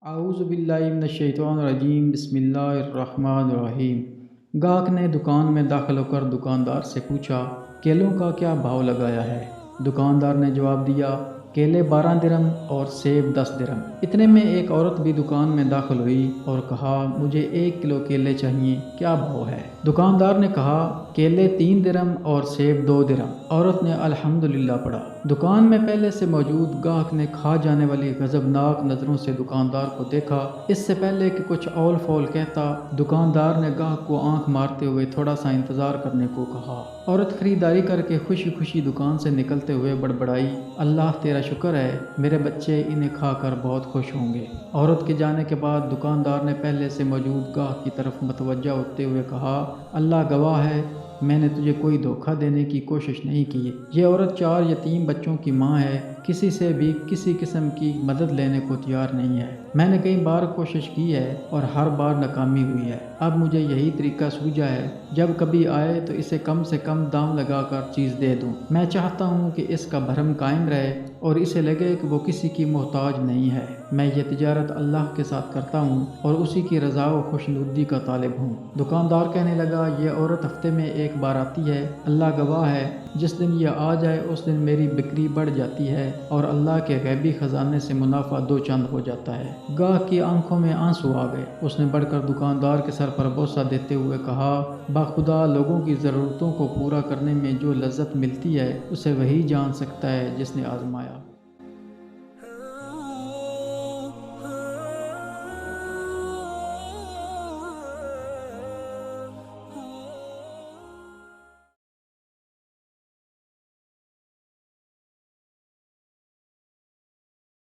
اعوذ باللہ من الشیطان الرجیم، بسم اللہ الرحمن الرحیم۔ گاہک نے دکان میں داخل ہو کر دکاندار سے پوچھا، کیلوں کا کیا بھاؤ لگایا ہے؟ دکاندار نے جواب دیا، کیلے 12 درہم اور سیب 10 درہم۔ اتنے میں ایک عورت بھی دکان میں داخل ہوئی اور کہا، مجھے 1 کلو کیلے چاہیے، کیا بھاؤ ہے؟ دکاندار نے کہا، کیلے 3 درہم اور سیب 2 درہم۔ عورت نے الحمدللہ پڑھا۔ دکان میں پہلے سے موجود گاہک نے کھا جانے والی غضبناک نظروں سے دکاندار کو دیکھا۔ اس سے پہلے کہ کچھ اول فول کہتا، دکاندار نے گاہک کو آنکھ مارتے ہوئے تھوڑا سا انتظار کرنے کو کہا۔ عورت خریداری کر کے خوشی خوشی دکان سے نکلتے ہوئے بڑبڑائی، اللہ تیرا شکر ہے، میرے بچے انہیں کھا کر بہت خوش ہوں گے۔ عورت کے جانے کے بعد دکاندار نے پہلے سے موجود گاہک کی طرف متوجہ ہوتے ہوئے کہا، اللہ گواہ ہے، میں نے تجھے کوئی دھوکہ دینے کی کوشش نہیں کی۔ یہ عورت 4 یتیم بچوں کی ماں ہے، کسی سے بھی کسی قسم کی مدد لینے کو تیار نہیں ہے۔ میں نے کئی بار کوشش کی ہے اور ہر بار ناکامی ہوئی ہے۔ اب مجھے یہی طریقہ سوجھا ہے، جب کبھی آئے تو اسے کم سے کم دام لگا کر چیز دے دوں۔ میں چاہتا ہوں کہ اس کا بھرم قائم رہے اور اسے لگے کہ وہ کسی کی محتاج نہیں ہے۔ میں یہ تجارت اللہ کے ساتھ کرتا ہوں اور اسی کی رضا و خوشنودی کا طالب ہوں۔ دکاندار کہنے لگا، یہ عورت ہفتے میں 1 بار آتی ہے، اللہ گواہ ہے، جس دن یہ آ جائے اس دن میری بکری بڑھ جاتی ہے اور اللہ کے غیبی خزانے سے منافع 2 چند ہو جاتا ہے۔ گاہک کی آنکھوں میں آنسو آ گئے۔ اس نے بڑھ کر دکاندار کے سر پر بوسہ دیتے ہوئے کہا، باخدا لوگوں کی ضرورتوں کو پورا کرنے میں جو لذت ملتی ہے اسے وہی جان سکتا ہے جس نے آزمایا۔